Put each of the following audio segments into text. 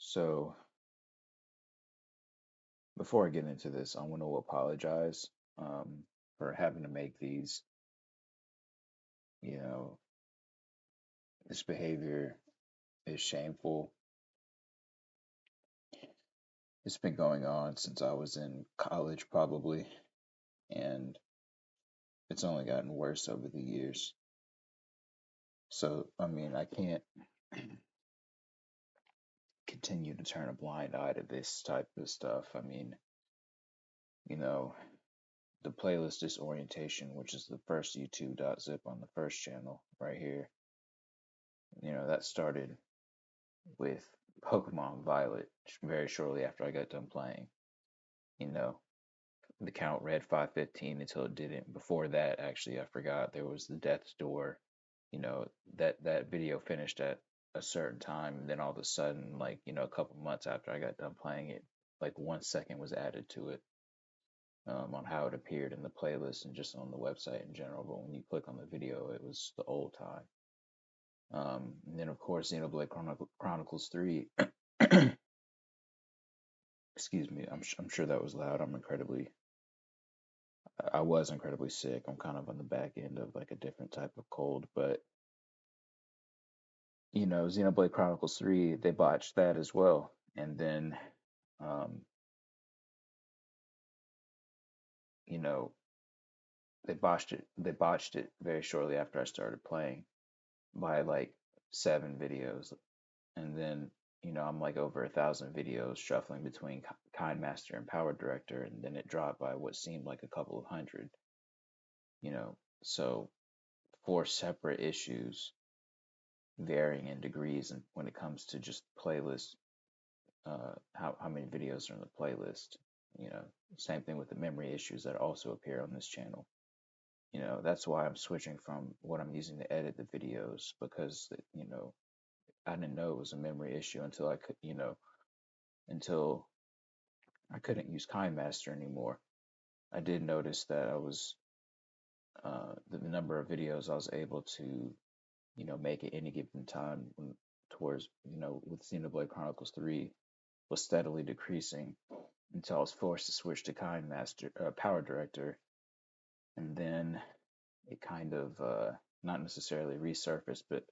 So, before I get into this, I want to apologize for having to make these. You know, this behavior is shameful. It's been going on since I was in college, probably, and it's only gotten worse over the years. So, I mean, I can't continue to turn a blind eye to this type of stuff. I mean, you know, the playlist Disorientation, which is the first Youtube.zip on the first channel right here, that started with Pokemon Violet very shortly after I got done playing. You know, the count read 515 until it didn't. Before that, actually, I forgot there was the Death's Door. That video finished at a certain time, and then all of a sudden, like, a couple months after I got done playing it, like 1 second was added to it, on how it appeared in the playlist and just on the website in general. But when you click on the video, it was the old time. And then, of course, Xenoblade Chronicles 3. Excuse me, I'm sure that was loud. I was incredibly sick. I'm kind of on the back end of like a different type of cold, but Xenoblade Chronicles 3, they botched that as well. And then, um, you know, they botched it very shortly after I started playing by like 7 videos. And then, I'm like over 1,000 videos shuffling between Kind Master and Power Director, and then it dropped by what seemed like a couple of hundred, you know. So 4 separate issues, varying in degrees, and when it comes to just playlists, how many videos are in the playlist. You know, same thing with the memory issues that also appear on this channel. That's why I'm switching from what I'm using to edit the videos, because I didn't know it was a memory issue until until I couldn't use KineMaster anymore. I did notice that the number of videos I was able to make at any given time towards with Xenoblade Chronicles 3 was steadily decreasing until I was forced to switch to KineMaster Power Director, and then it kind of not necessarily resurfaced, but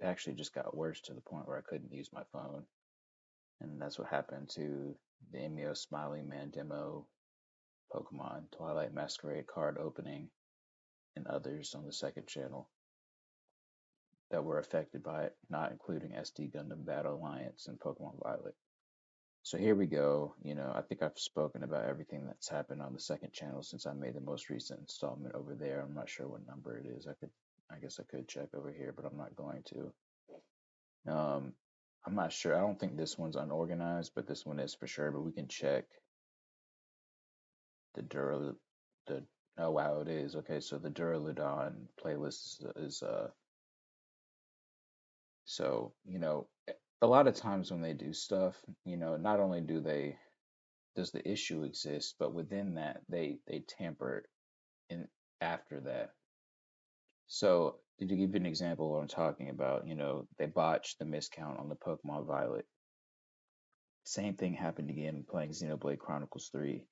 actually just got worse to the point where I couldn't use my phone. And that's what happened to the Emio Smiling Man demo, Pokemon Twilight Masquerade card opening, and others on the second channel that were affected by it, not including SD Gundam Battle Alliance and Pokemon Violet. So here we go. I think I've spoken about everything that's happened on the second channel since I made the most recent installment over there. I'm not sure what number it is. I guess I could check over here, but I'm not going to. I'm not sure. I don't think this one's unorganized, but this one is for sure. But we can check the Dura. The Oh wow, it is okay. So the Duraludon playlist is. So a lot of times when they do stuff, not only does the issue exist, but within that they tamper in after that. So to give you an example of what I'm talking about, they botched the miscount on the Pokemon Violet. Same thing happened again playing Xenoblade Chronicles 3.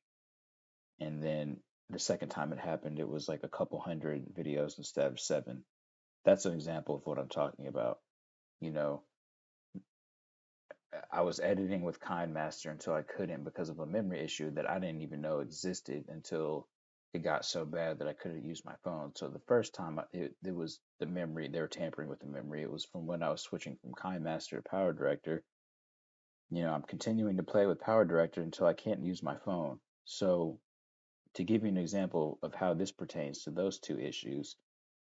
And then the second time it happened, it was like a couple hundred videos instead of 7. That's an example of what I'm talking about. You know, I was editing with KineMaster until I couldn't because of a memory issue that I didn't even know existed until it got so bad that I couldn't use my phone. So the first time it was the memory, they were tampering with the memory. It was from when I was switching from KineMaster to Power Director. I'm continuing to play with Power Director until I can't use my phone. So to give you an example of how this pertains to those two issues,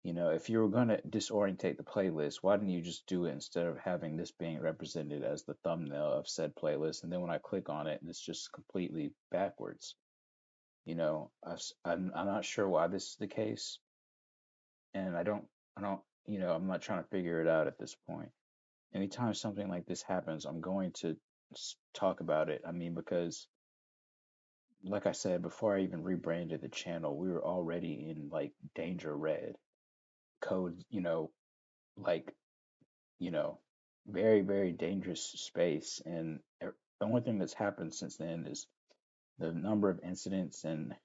if you were going to disorientate the playlist, why didn't you just do it instead of having this being represented as the thumbnail of said playlist? And then when I click on it, it's just completely backwards. I'm not sure why this is the case, and I'm not trying to figure it out at this point. Anytime something like this happens, I'm going to talk about it. I mean, because like I said, before I even rebranded the channel, we were already in like danger red code, like, you know, very, very dangerous space. And the only thing that's happened since then is the number of incidents and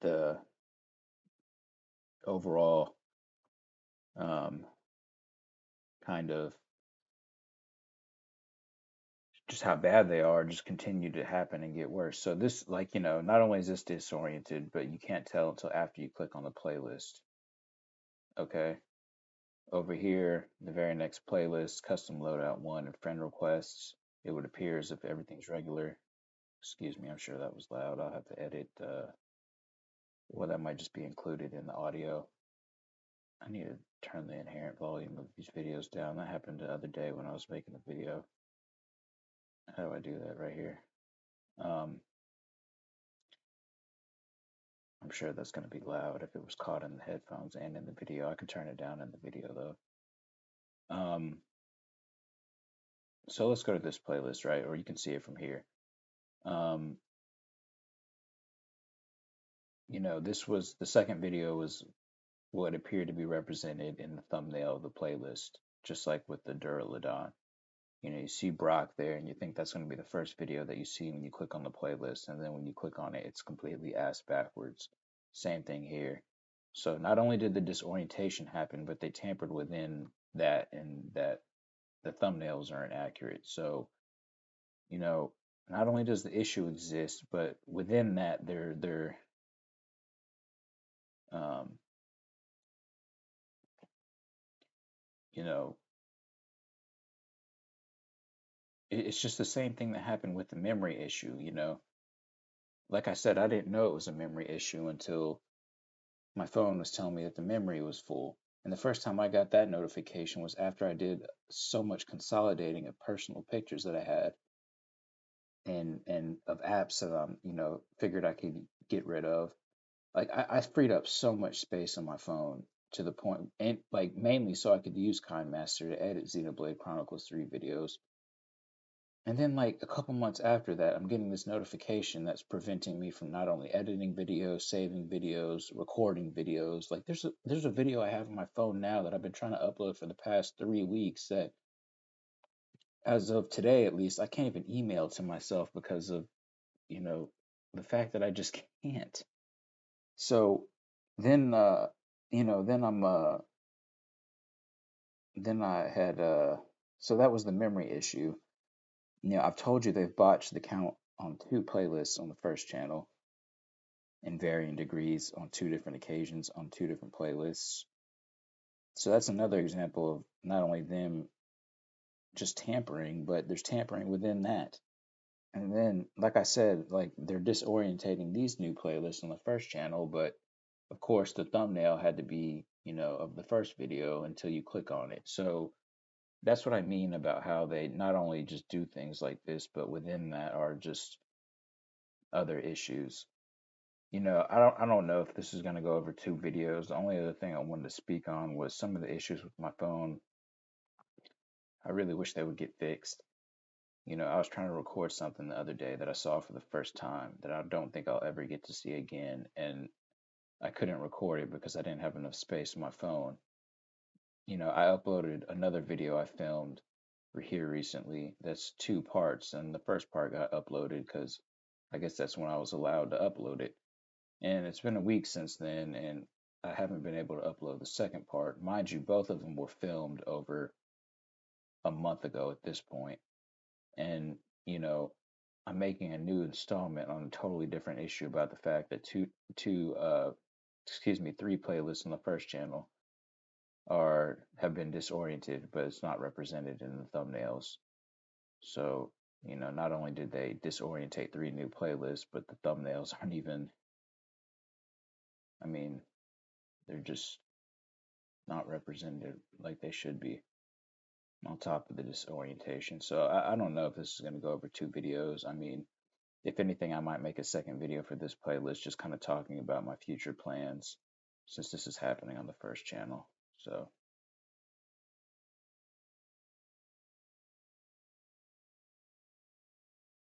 the overall um, kind of just how bad they are just continue to happen and get worse. So this, like, not only is this disoriented, but you can't tell until after you click on the playlist. Okay. Over here, the very next playlist, custom loadout one and friend requests, it would appear as if everything's regular. Excuse me, I'm sure that was loud. I'll have to edit. Well, that might just be included in the audio. I need to turn the inherent volume of these videos down. That happened the other day when I was making a video. How do I do that right here? Um, I'm sure that's going to be loud if it was caught in the headphones and in the video. I can turn it down in the video though. So let's go to this playlist, right? Or you can see it from here. Um, this was the second video was what appeared to be represented in the thumbnail of the playlist, just like with the Duraludon. You see Brock there, and you think that's going to be the first video that you see when you click on the playlist, and then when you click on it, it's completely ass backwards. Same thing here. So not only did the disorientation happen, but they tampered within that, and that the thumbnails are inaccurate. So, you know, not only does the issue exist, but within that, um, you know, it's just the same thing that happened with the memory issue. Like I said, I didn't know it was a memory issue until my phone was telling me that the memory was full. And the first time I got that notification was after I did so much consolidating of personal pictures that I had and of apps that figured I could get rid of. Like I freed up so much space on my phone to the point, and like mainly so I could use KineMaster to edit Xenoblade Chronicles 3 videos. And then like a couple months after that, I'm getting this notification that's preventing me from not only editing videos, saving videos, recording videos. Like there's a video I have on my phone now that I've been trying to upload for the past 3 weeks that as of today at least I can't even email to myself because of, you know, the fact that I just can't. So then then then I had so that was the memory issue. I've told you they've botched the count on two playlists on the first channel in varying degrees on two different occasions on two different playlists. So that's another example of not only them just tampering, but there's tampering within that. And then, like I said, like they're disorientating these new playlists on the first channel, but of course the thumbnail had to be, of the first video until you click on it. So that's what I mean about how they not only just do things like this, but within that are just other issues. I don't know if this is going to go over two videos. The only other thing I wanted to speak on was some of the issues with my phone. I really wish they would get fixed. I was trying to record something the other day that I saw for the first time that I don't think I'll ever get to see again, and I couldn't record it because I didn't have enough space on my phone. I uploaded another video I filmed for here recently that's two parts, and the first part got uploaded because I guess that's when I was allowed to upload it. And it's been a week since then, and I haven't been able to upload the second part. Mind you, both of them were filmed over a month ago at this point. And, you know, I'm making a new installment on a totally different issue about the fact that three playlists on the first channel have been disoriented, but it's not represented in the thumbnails. So, not only did they disorientate three new playlists, but the thumbnails aren't even, I mean, they're just not represented like they should be on top of the disorientation. So I don't know if this is going to go over two videos. I mean, if anything, I might make a second video for this playlist, just kind of talking about my future plans since this is happening on the first channel. So